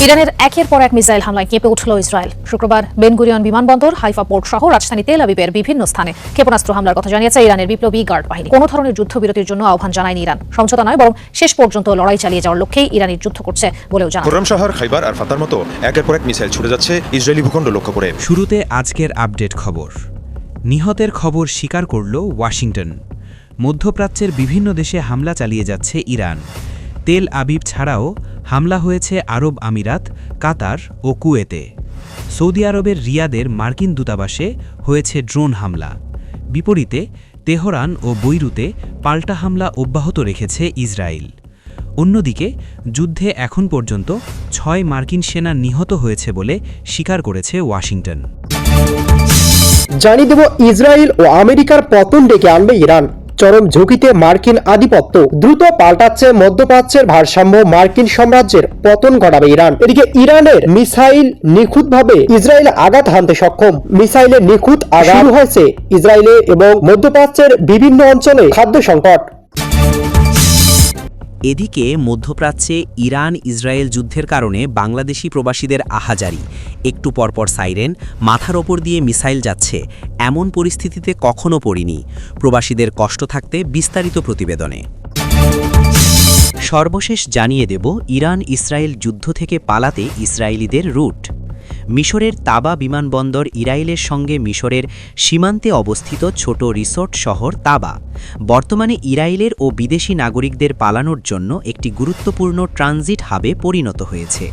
ইরানের একের পর এক মিসাইল হামলায় কেঁপে উঠল ইসরায়েল। শুক্রবার বেন গুরিয়ন বিমানবন্দর, হাইফা পোর্ট সহ রাজধানী তেল আবিবের বিভিন্ন স্থানে ক্ষেপণাস্ত্র হামলার কথা জানিয়েছে ইরানের বিপ্লবী গার্ড বাহিনী। কোনো ধরনের যুদ্ধবিরতির জন্য আহ্বান জানায়নি ইরান। সমঝোতা নয়, বরং শেষ পর্যন্ত লড়াই চালিয়ে যাওয়ার লক্ষ্যেই ইরানি যুদ্ধ করছে বলেও জানায়। খোরাম শহর, খাইবার আর ফাতার মতো একের পর এক মিসাইল ছুটে যাচ্ছে ইসরায়েলি ভূখণ্ড লক্ষ্য করে। শুরুতে আজকের আপডেট খবর। নিহতের খবর স্বীকার করল ওয়াশিংটন। মধ্যপ্রাচ্যের বিভিন্ন দেশে হামলা চালিয়ে যাচ্ছে ইরান। তেল আবিব ছাড়াও হামলা হয়েছে আরব আমিরাত, কাতার ও কুয়েতে। সৌদি আরবের রিয়াদের মার্কিন দূতাবাসে হয়েছে ড্রোন হামলা। বিপরীতে তেহরান ও বৈরুতে পাল্টা হামলা অব্যাহত রেখেছে ইসরায়েল। অন্যদিকে যুদ্ধে এখন পর্যন্ত ৬ মার্কিন সেনা নিহত হয়েছে বলে স্বীকার করেছে ওয়াশিংটন। জানিয়ে দেব, ইসরায়েল ও আমেরিকার পতন ডেকে আনবে ইরান। চরম ঝুঁকিতে মার্কিন আধিপত্য, দ্রুত পাল্টাচ্ছে মধ্যপ্রাচ্যের ভারসাম্য, মার্কিন সাম্রাজ্যের পতন ঘটাবে ইরান। এদিকে ইরানের মিসাইল নিখুঁতভাবে ইসরায়েলে আঘাত হানতে সক্ষম। মিসাইলের নিখুঁত আঘাত শুরু হয়েছে ইসরায়েলে এবং মধ্যপ্রাচ্যের বিভিন্ন অঞ্চলে খাদ্য সংকট। এদিকে মধ্যপ্রাচ্যে ইরান ইসরায়েল যুদ্ধের কারণে বাংলাদেশি প্রবাসীদের আহাজারি। একটু পরপর সাইরেন, মাথার ওপর দিয়ে মিসাইল যাচ্ছে, এমন পরিস্থিতিতে কখনো পড়িনি। প্রবাসীদের কষ্ট থাকতে বিস্তারিত প্রতিবেদনে। সর্বশেষ জানিয়ে দেব, ইরান ইসরায়েল যুদ্ধ থেকে পালাতে ইসরায়েলিদের রুট। মিশরের তাবা বিমানবন্দর ইসরায়েলের সঙ্গে মিশরের সীমান্তে অবস্থিত ছোট রিসোর্ট শহর তাবা বর্তমানে ইসরায়েলের ও বিদেশি নাগরিকদের পালানোর জন্য একটি গুরুত্বপূর্ণ ট্রানজিট হাবে পরিণত হয়েছে।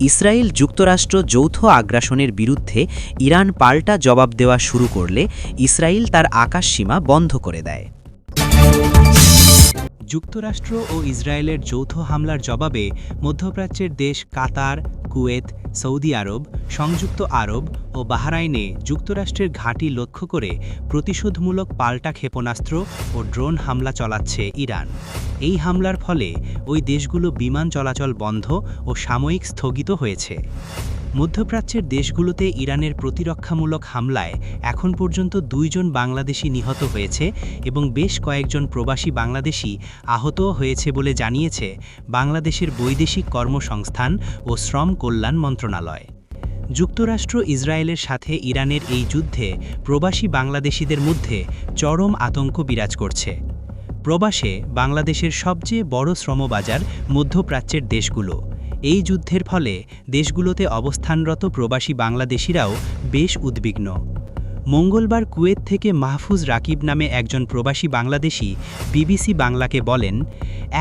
ইসরায়েল যুক্তরাষ্ট্র যৌথ আগ্রাসনের বিরুদ্ধে ইরান পাল্টা জবাব দেওয়া শুরু করলে ইসরায়েল তার আকাশসীমা বন্ধ করে দেয়। যুক্তরাষ্ট্র ও ইসরায়েলের যৌথ হামলার জবাবে মধ্যপ্রাচ্যের দেশ কাতার, কুয়েত, সৌদি আরব, সংযুক্ত আরব ও বাহরাইনে যুক্তরাষ্ট্রের ঘাঁটি লক্ষ্য করে প্রতিশোধমূলক পাল্টা ক্ষেপণাস্ত্র ও ড্রোন হামলা চালাচ্ছে ইরান। এই হামলার ফলে ওই দেশগুলো বিমান চলাচল বন্ধ ও সাময়িক স্থগিত হয়েছে। মধ্যপ্রাচ্যের দেশগুলোতে ইরানের প্রতিরক্ষামূলক হামলায় এখন পর্যন্ত 2 জন বাংলাদেশি নিহত হয়েছে এবং বেশ কয়েকজন প্রবাসী বাংলাদেশি আহতও হয়েছে বলে জানিয়েছে বাংলাদেশের বৈদেশিক কর্মসংস্থান ও শ্রম কল্যাণ মন্ত্রণালয়। যুক্তরাষ্ট্র ইসরায়েলের সাথে ইরানের এই যুদ্ধে প্রবাসী বাংলাদেশিদের মধ্যে চরম আতঙ্ক বিরাজ করছে। প্রবাসে বাংলাদেশের সবচেয়ে বড় শ্রমবাজার মধ্যপ্রাচ্যের দেশগুলো। এই যুদ্ধের ফলে দেশগুলোতে অবস্থানরত প্রবাসী বাংলাদেশিরাও বেশ উদ্বিগ্ন। মঙ্গলবার কুয়েত থেকে মাহফুজ রাকিব নামে একজন প্রবাসী বাংলাদেশি বিবিসি বাংলাকে বলেন,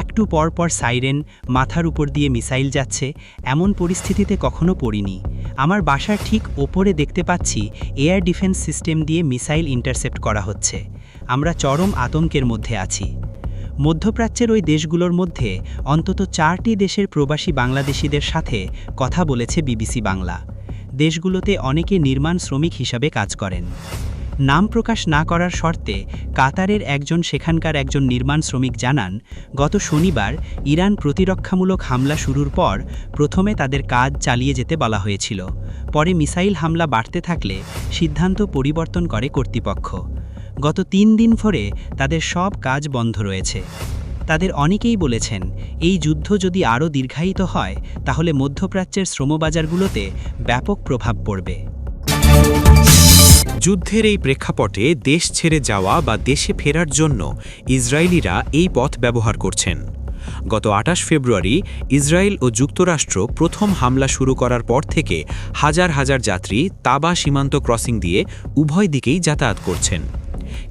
একটু পরপর সাইরেন, মাথার উপর দিয়ে মিসাইল যাচ্ছে, এমন পরিস্থিতিতে কখনো পড়িনি। আমার বাসার ঠিক ওপরে দেখতে পাচ্ছি এয়ার ডিফেন্স সিস্টেম দিয়ে মিসাইল ইন্টারসেপ্ট করা হচ্ছে। আমরা চরম আতঙ্কের মধ্যে আছি। মধ্যপ্রাচ্যের ওই দেশগুলোর মধ্যে অন্তত 4টি দেশের প্রবাসী বাংলাদেশিদের সাথে কথা বলেছে বিবিসি বাংলা। দেশগুলোতে অনেকে নির্মাণ শ্রমিক হিসাবে কাজ করেন। নাম প্রকাশ না করার শর্তে কাতারের সেখানকার একজন নির্মাণ শ্রমিক জানান, গত শনিবার ইরান প্রতিরক্ষামূলক হামলা শুরুর পর প্রথমে তাদের কাজ চালিয়ে যেতে বলা হয়েছিল। পরে মিসাইল হামলা বাড়তে থাকলে সিদ্ধান্ত পরিবর্তন করে কর্তৃপক্ষ। গত 3 দিন ধরে তাদের সব কাজ বন্ধ রয়েছে। তাদের অনেকেই বলেছেন, এই যুদ্ধ যদি আরও দীর্ঘায়িত হয় তাহলে মধ্যপ্রাচ্যের শ্রমবাজারগুলোতে ব্যাপক প্রভাব পড়বে। যুদ্ধের এই প্রেক্ষাপটে দেশ ছেড়ে যাওয়া বা দেশে ফেরার জন্য ইসরায়েলিরা এই পথ ব্যবহার করছেন। গত 28 ফেব্রুয়ারি ইসরায়েল ও যুক্তরাষ্ট্র প্রথম হামলা শুরু করার পর থেকে হাজার হাজার যাত্রী তাবা সীমান্ত ক্রসিং দিয়ে উভয় দিকেই যাতায়াত করছেন।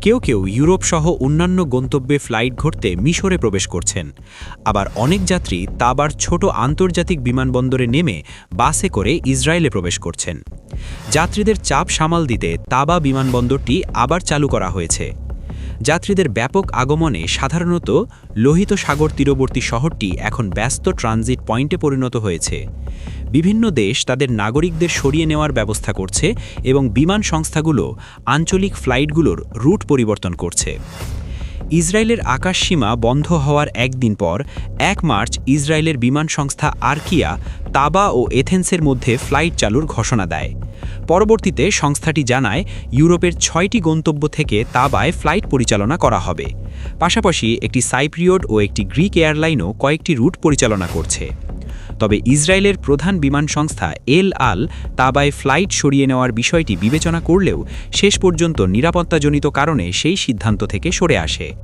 কেউ কেউ ইউরোপ সহ অন্যান্য গন্তব্যে ফ্লাইট ধরতে মিশরে প্রবেশ করছেন। আবার অনেক যাত্রী তাবার ছোট আন্তর্জাতিক বিমানবন্দরে নেমে বাসে করে ইসরায়েলে প্রবেশ করছেন। যাত্রীদের চাপ সামাল দিতে তাবা বিমানবন্দরটি আবার চালু করা হয়েছে। যাত্রীদের ব্যাপক আগমনে সাধারণত লোহিত সাগর তীরবর্তী শহরটি এখন ব্যস্ত ট্রানজিট পয়েন্টে পরিণত হয়েছে। বিভিন্ন দেশ তাদের নাগরিকদের সরিয়ে নেওয়ার ব্যবস্থা করছে এবং বিমান সংস্থাগুলো আঞ্চলিক ফ্লাইটগুলোর রুট পরিবর্তন করছে। ইসরায়েলের আকাশসীমা বন্ধ হওয়ার একদিন পর 1 মার্চ ইসরায়েলের বিমান সংস্থা আরকিয়া তাবা ও এথেন্সের মধ্যে ফ্লাইট চালুর ঘোষণা দেয়। পরবর্তীতে সংস্থাটি জানায় ইউরোপের 6টি গন্তব্য থেকে তাবায় ফ্লাইট পরিচালনা করা হবে। পাশাপাশি একটি সাইপ্রিয়ট ও একটি গ্রিক এয়ারলাইনও কয়েকটি রুট পরিচালনা করছে। তবে ইসরায়েলের প্রধান বিমান সংস্থা এল আল তাবায় ফ্লাইট সরিয়ে নেওয়ার বিষয়টি বিবেচনা করলেও শেষ পর্যন্ত নিরাপত্তাজনিত কারণে সেই সিদ্ধান্ত থেকে সরে আসে।